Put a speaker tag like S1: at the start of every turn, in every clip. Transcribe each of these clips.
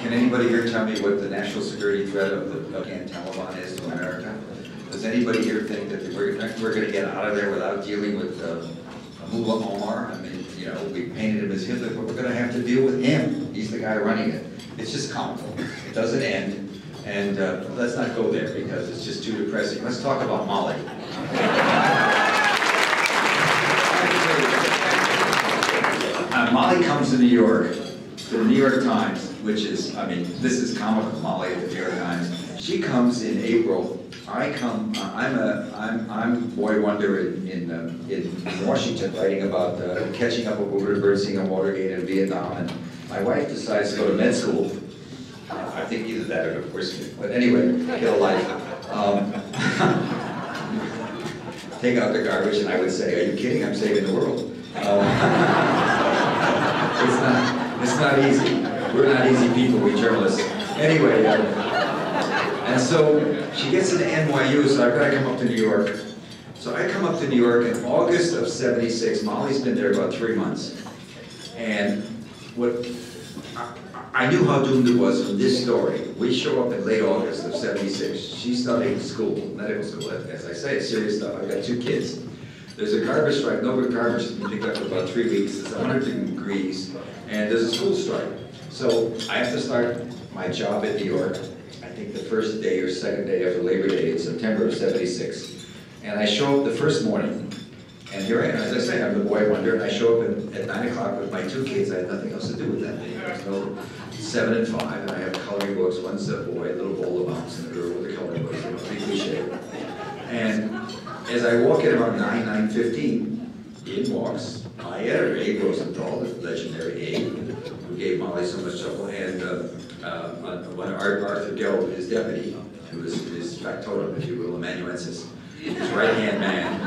S1: Can anybody here tell me what the national security threat of the Afghan Taliban is to America? Does anybody here think that we're going to get out of there without dealing with Mullah Omar? I mean, you know, we painted him as Hitler, but we're going to have to deal with him. He's the guy running it. It's just comical. It doesn't end. And let's not go there because it's just too depressing. Let's talk about Molly. Molly comes to New York, to the New York Times, which is, I mean, this is comical, Molly at the New York Times. She comes in April. I come, I'm boy wonder in Washington, writing about catching up with Woodward Bernstein on Watergate in Vietnam, and my wife decides to go to med school. I think either that or divorce, but anyway, get a life. Take out the garbage, and I would say, are you kidding? I'm saving the world. It's not easy. We're not easy people, we journalists. Anyway, and so she gets into NYU, so I've got to come up to New York. So I come up to New York in August of '76. Molly's been there about 3 months. And what I knew how doomed it was from this story. We show up in late August of '76. She's studying school, medical school, as I say, it's serious stuff. I've got 2 kids. There's a garbage strike. No garbage has been picked up for about 3 weeks. It's 100 degrees, and there's a school strike. So I have to start my job in New York, I think the first day or second day after Labor Day in September of '76. And I show up the first morning, and here I am, as I say, I'm the boy wonder, and I show up at 9 o'clock with my 2 kids. I had nothing else to do with that day. There's no 7 and 5, and I have coloring books. One's a boy, a little bowl of mounts, and a girl with a coloring book, you know, pretty cliche. And as I walk in around 9:15, in walks my editor, Abe Rosenthal, the legendary Abe, who gave Molly so much trouble, and Arthur Gelb, his deputy, who was his factotum, if you will, amanuensis, his right-hand man.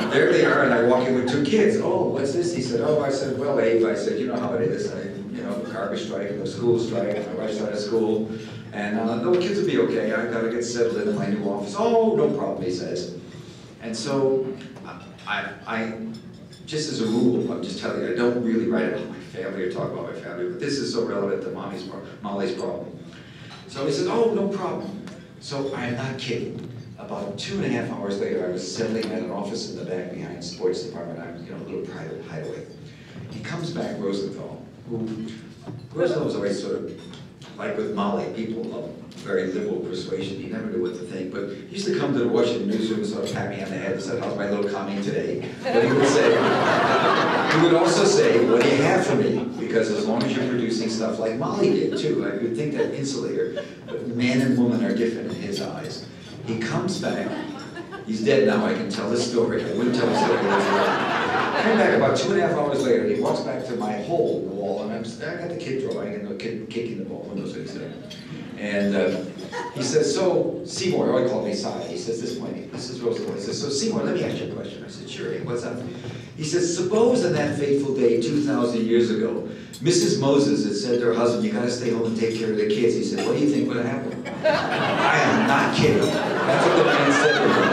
S1: And there they are, and I walk in with 2 kids. Oh, what's this? He said, oh, I said, well, Abe, I said, you know how it is. You know, the garbage strike, and the school strike, and my wife's out of school. And no, the kids will be okay. I've got to get settled in my new office. Oh, no problem, he says. And so, I just as a rule, I'm just telling you, I don't really write about my family or talk about my family, but this is so relevant to Molly's problem. So he said, oh, no problem. So I'm not kidding. About 2.5 hours later, I was settling at an office in the back behind the sports department. I was, you know, a little private hideaway. He comes back, Rosenthal, Rosenthal was always sort of, like with Molly, people of very liberal persuasion. He never knew what to think, but he used to come to the Washington newsroom and sort of pat me on the head and said, how's my little commie today? But he would say, he would also say, what do you have for me? Because as long as you're producing stuff like Molly did too, I would think that insulator, but man and woman are different in his eyes. He comes back, he's dead now, I can tell this story. I wouldn't tell the story. Came back about 2.5 hours later, and he walks back to my whole wall, and I got the kid drawing and the kid kicking the ball, who knows what he said. And he says, so, Seymour, oh, he called me Si. He says, this is Roosevelt. He says, so Seymour, let me ask you a question. I said, sure, what's up? He says, suppose on that fateful day 2,000 years ago, Mrs. Moses had said to her husband, you gotta stay home and take care of the kids. He said, what do you think would have happened? I am not kidding. That's what the man said to her.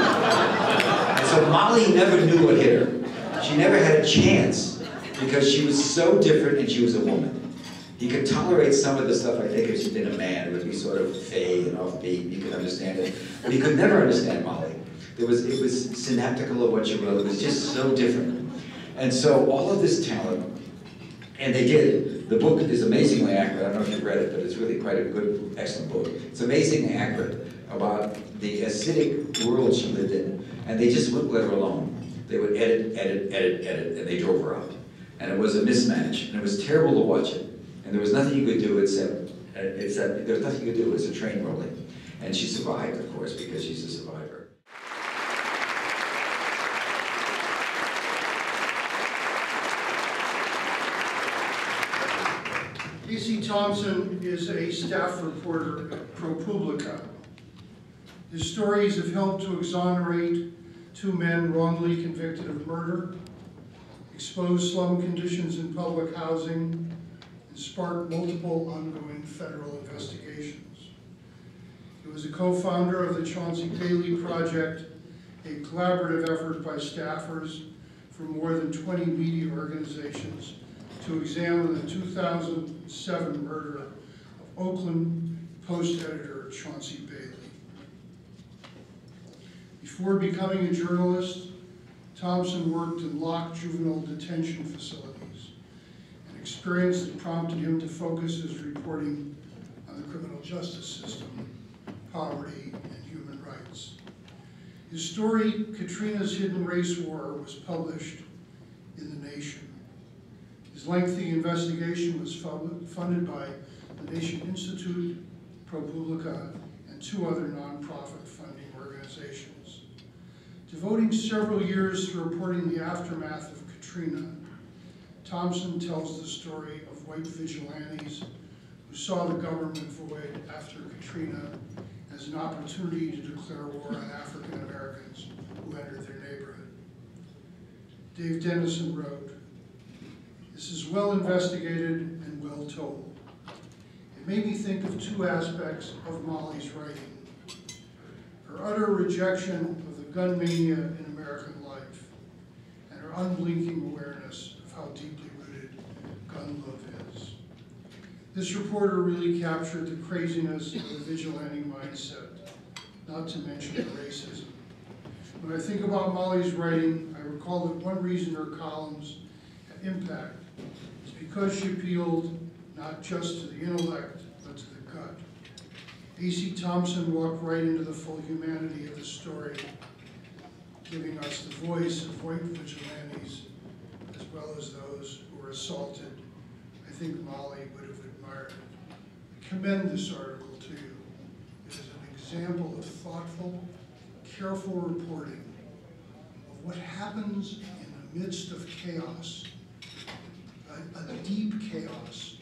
S1: And so Molly never knew what hit her. She never had a chance because she was so different and she was a woman. He could tolerate some of the stuff, I think, if she'd been a man. It would be sort of fey and offbeat, you could understand it. But he could never understand Molly. It was synaptical of what she wrote. It was just so different. And so all of this talent, and they did. The book is amazingly accurate. I don't know if you've read it, but it's really quite a good, excellent book. It's amazingly accurate about the acidic world she lived in. And they just wouldn't let her alone. They would edit, and they drove her out. And it was a mismatch, and it was terrible to watch it. And there was nothing you could do except there was nothing you could do. It was a train rolling. And she survived, of course, because she's a survivor.
S2: P.C. Thompson is a staff reporter at ProPublica. His stories have helped to exonerate 2 men wrongly convicted of murder, expose slum conditions in public housing, and spark multiple ongoing federal investigations. He was a co-founder of the Chauncey Paley Project, a collaborative effort by staffers from more than 20 media organizations to examine the 2007 murder Oakland Post editor Chauncey Bailey. Before becoming a journalist, Thompson worked in locked juvenile detention facilities, an experience that prompted him to focus his reporting on the criminal justice system, poverty, and human rights. His story, Katrina's Hidden Race War, was published in The Nation. His lengthy investigation was funded by the Nation Institute, ProPublica, and 2 other nonprofit funding organizations. Devoting several years to reporting the aftermath of Katrina, Thompson tells the story of white vigilantes who saw the government void after Katrina as an opportunity to declare war on African Americans who entered their neighborhood. Dave Dennison wrote, "This is well investigated and well told. It made me think of 2 aspects of Molly's writing. Her utter rejection of the gun mania in American life, and her unblinking awareness of how deeply rooted gun love is. This reporter really captured the craziness of the vigilante mindset, not to mention the racism. When I think about Molly's writing, I recall that one reason her columns had impact is because she appealed not just to the intellect, but to the gut. A.C. Thompson walked right into the full humanity of the story, giving us the voice of white vigilantes as well as those who were assaulted. I think Molly would have admired it. I commend this article to you. It is an example of thoughtful, careful reporting of what happens in the midst of chaos, a deep chaos,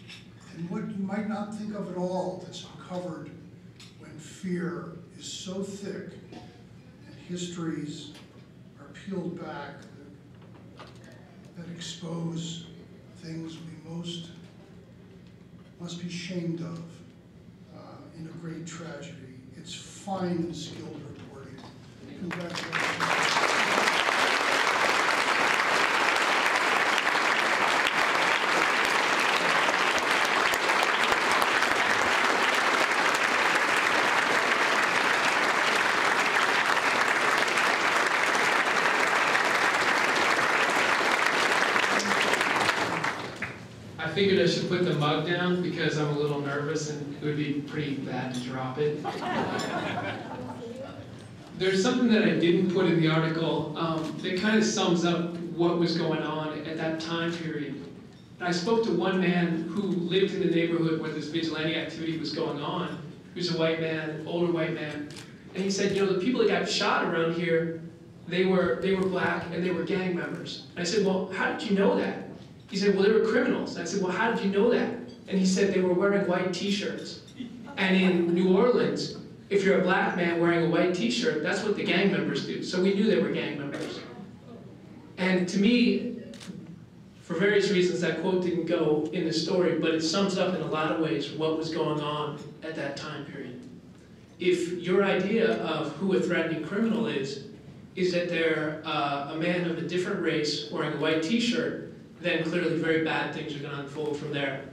S2: and what you might not think of at all that's uncovered when fear is so thick and histories are peeled back that expose things we must be ashamed of in a great tragedy. It's fine and skilled reporting. Congratulations.
S3: I figured I should put the mug down because I'm a little nervous and it would be pretty bad to drop it. There's something that I didn't put in the article that kind of sums up what was going on at that time period. And I spoke to one man who lived in the neighborhood where this vigilante activity was going on. He was a white man, older white man. And he said, you know, the people that got shot around here, they were black and they were gang members. And I said, well, how did you know that? He said, well, they were criminals. And I said, well, how did you know that? And he said they were wearing white t-shirts. And in New Orleans, if you're a black man wearing a white t-shirt, that's what the gang members do. So we knew they were gang members. And to me, for various reasons, that quote didn't go in the story, but it sums up in a lot of ways what was going on at that time period. If your idea of who a threatening criminal is that they're a man of a different race wearing a white t-shirt, then clearly very bad things are going to unfold from there.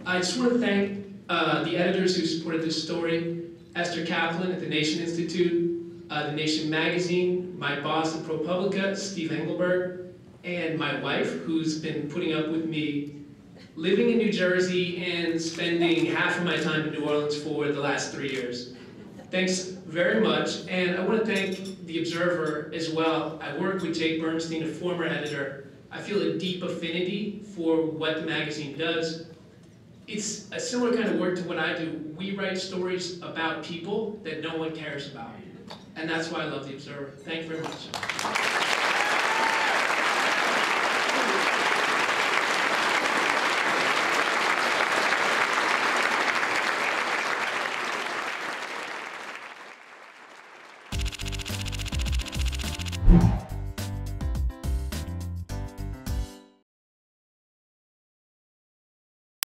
S3: I just want to thank the editors who supported this story, Esther Kaplan at the Nation Institute, the Nation Magazine, my boss at ProPublica, Steve Engelberg, and my wife, who's been putting up with me living in New Jersey and spending half of my time in New Orleans for the last 3 years. Thanks very much, and I want to thank the Observer as well. I work with Jake Bernstein, a former editor. I feel a deep affinity for what the magazine does. It's a similar kind of work to what I do. We write stories about people that no one cares about. And that's why I love the Observer. Thank you very much.